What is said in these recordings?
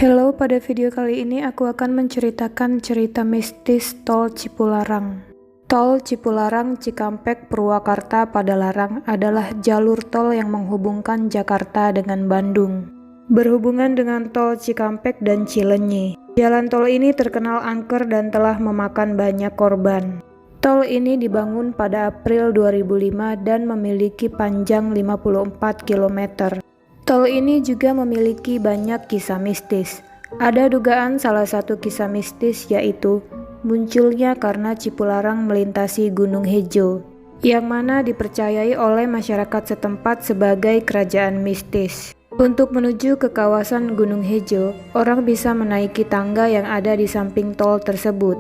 Hello, pada video kali ini aku akan menceritakan cerita mistis Tol Cipularang. Tol Cipularang Cikampek Purwakarta Padalarang adalah jalur tol yang menghubungkan Jakarta dengan Bandung. Berhubungan dengan Tol Cikampek dan Cileunyi. Jalan tol ini terkenal angker dan telah memakan banyak korban. Tol ini dibangun pada April 2005 dan memiliki panjang 54 km. Tol ini juga memiliki banyak kisah mistis. Ada dugaan salah satu kisah mistis yaitu munculnya karena Cipularang melintasi Gunung Hejo, yang mana dipercayai oleh masyarakat setempat sebagai kerajaan mistis. Untuk menuju ke kawasan Gunung Hejo, orang bisa menaiki tangga yang ada di samping tol tersebut.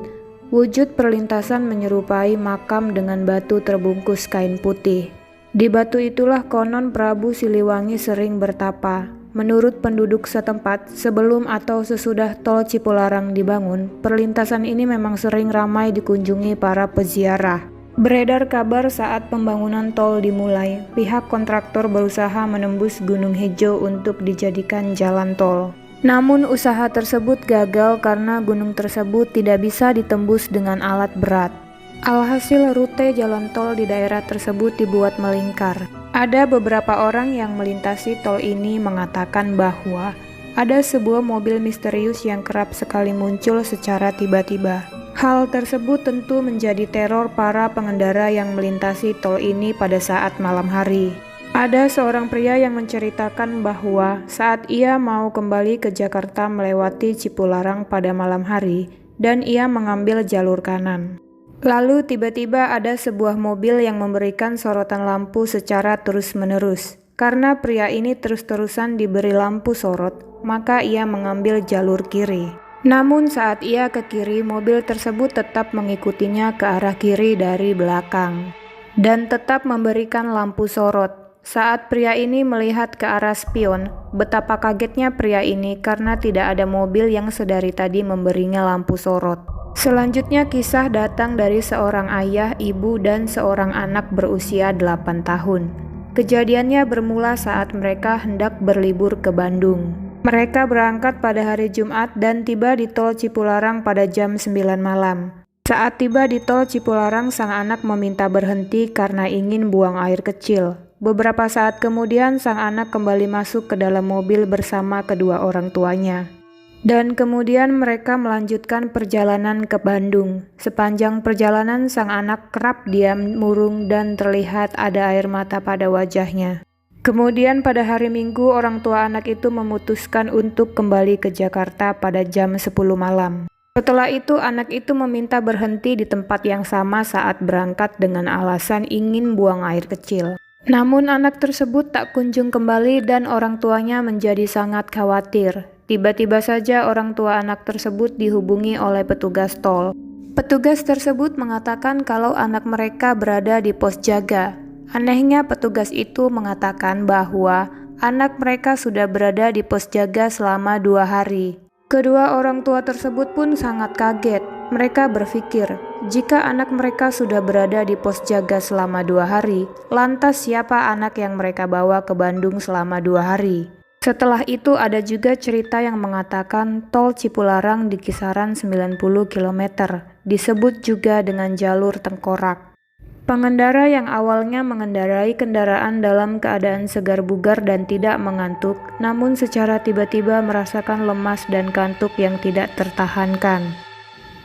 Wujud perlintasan menyerupai makam dengan batu terbungkus kain putih. Di batu itulah konon Prabu Siliwangi sering bertapa. Menurut penduduk setempat, sebelum atau sesudah tol Cipularang dibangun, perlintasan ini memang sering ramai dikunjungi para peziarah. Beredar kabar saat pembangunan tol dimulai, pihak kontraktor berusaha menembus Gunung Hejo untuk dijadikan jalan tol. Namun usaha tersebut gagal karena gunung tersebut tidak bisa ditembus dengan alat berat. Alhasil rute jalan tol di daerah tersebut dibuat melingkar. Ada beberapa orang yang melintasi tol ini mengatakan bahwa ada sebuah mobil misterius yang kerap sekali muncul secara tiba-tiba. Hal tersebut tentu menjadi teror para pengendara yang melintasi tol ini pada saat malam hari. Ada seorang pria yang menceritakan bahwa saat ia mau kembali ke Jakarta melewati Cipularang pada malam hari dan ia mengambil jalur kanan. Lalu tiba-tiba ada sebuah mobil yang memberikan sorotan lampu secara terus-menerus. Karena pria ini terus-terusan diberi lampu sorot, maka ia mengambil jalur kiri. Namun saat ia ke kiri, mobil tersebut tetap mengikutinya ke arah kiri dari belakang dan tetap memberikan lampu sorot. Saat pria ini melihat ke arah spion, betapa kagetnya pria ini karena tidak ada mobil yang sedari tadi memberinya lampu sorot. Selanjutnya kisah datang dari seorang ayah, ibu, dan seorang anak berusia 8 tahun. Kejadiannya bermula saat mereka hendak berlibur ke Bandung. Mereka berangkat pada hari Jumat dan tiba di tol Cipularang pada jam 9 malam. Saat tiba di tol Cipularang, sang anak meminta berhenti karena ingin buang air kecil. Beberapa saat kemudian sang anak kembali masuk ke dalam mobil bersama kedua orang tuanya. Dan kemudian mereka melanjutkan perjalanan ke Bandung. Sepanjang perjalanan sang anak kerap diam murung dan terlihat ada air mata pada wajahnya. Kemudian pada hari Minggu orang tua anak itu memutuskan untuk kembali ke Jakarta pada jam 10 malam. Setelah itu anak itu meminta berhenti di tempat yang sama saat berangkat dengan alasan ingin buang air kecil. Namun anak tersebut tak kunjung kembali dan orang tuanya menjadi sangat khawatir. Tiba-tiba saja orang tua anak tersebut dihubungi oleh petugas tol. Petugas tersebut mengatakan kalau anak mereka berada di pos jaga. Anehnya petugas itu mengatakan bahwa anak mereka sudah berada di pos jaga selama 2 hari. Kedua orang tua tersebut pun sangat kaget. Mereka berpikir, jika anak mereka sudah berada di pos jaga selama 2 hari, lantas siapa anak yang mereka bawa ke Bandung selama 2 hari? Setelah itu ada juga cerita yang mengatakan tol Cipularang di kisaran 90 km, disebut juga dengan jalur tengkorak. Pengendara yang awalnya mengendarai kendaraan dalam keadaan segar bugar dan tidak mengantuk, namun secara tiba-tiba merasakan lemas dan kantuk yang tidak tertahankan.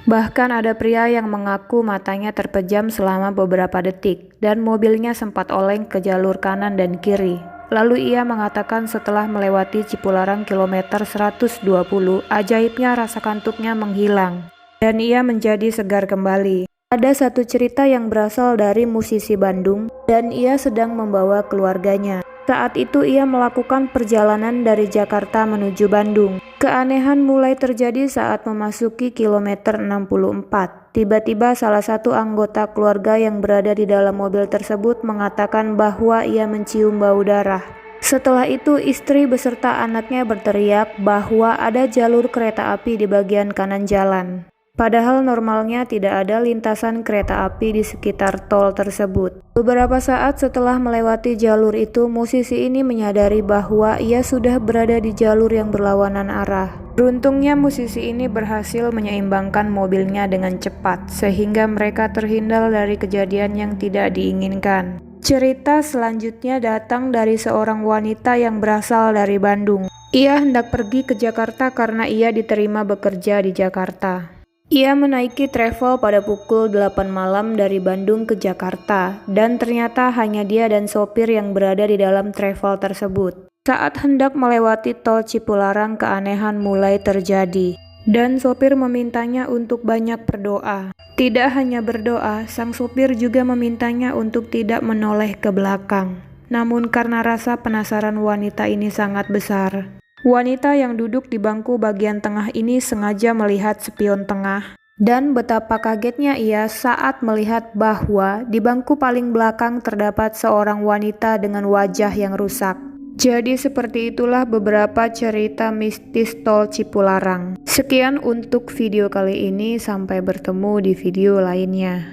Bahkan ada pria yang mengaku matanya terpejam selama beberapa detik dan mobilnya sempat oleng ke jalur kanan dan kiri. Lalu ia mengatakan setelah melewati Cipularang kilometer 120, ajaibnya rasa kantuknya menghilang dan ia menjadi segar kembali. Ada satu cerita yang berasal dari musisi Bandung dan ia sedang membawa keluarganya. Saat itu ia melakukan perjalanan dari Jakarta menuju Bandung. Keanehan mulai terjadi saat memasuki kilometer 64. Tiba-tiba salah satu anggota keluarga yang berada di dalam mobil tersebut mengatakan bahwa ia mencium bau darah. Setelah itu istri beserta anaknya berteriak bahwa ada jalur kereta api di bagian kanan jalan. Padahal normalnya tidak ada lintasan kereta api di sekitar tol tersebut. Beberapa saat setelah melewati jalur itu, musisi ini menyadari bahwa ia sudah berada di jalur yang berlawanan arah. Beruntungnya musisi ini berhasil menyeimbangkan mobilnya dengan cepat, sehingga mereka terhindar dari kejadian yang tidak diinginkan. Cerita selanjutnya datang dari seorang wanita yang berasal dari Bandung. Ia hendak pergi ke Jakarta karena ia diterima bekerja di Jakarta. Ia menaiki travel pada pukul 8 malam dari Bandung ke Jakarta, dan ternyata hanya dia dan sopir yang berada di dalam travel tersebut. Saat hendak melewati tol Cipularang, keanehan mulai terjadi, dan sopir memintanya untuk banyak berdoa. Tidak hanya berdoa, sang sopir juga memintanya untuk tidak menoleh ke belakang. Namun karena rasa penasaran wanita ini sangat besar, wanita yang duduk di bangku bagian tengah ini sengaja melihat spion tengah, dan betapa kagetnya ia saat melihat bahwa di bangku paling belakang terdapat seorang wanita dengan wajah yang rusak. Jadi seperti itulah beberapa cerita mistis tol Cipularang. Sekian untuk video kali ini, sampai bertemu di video lainnya.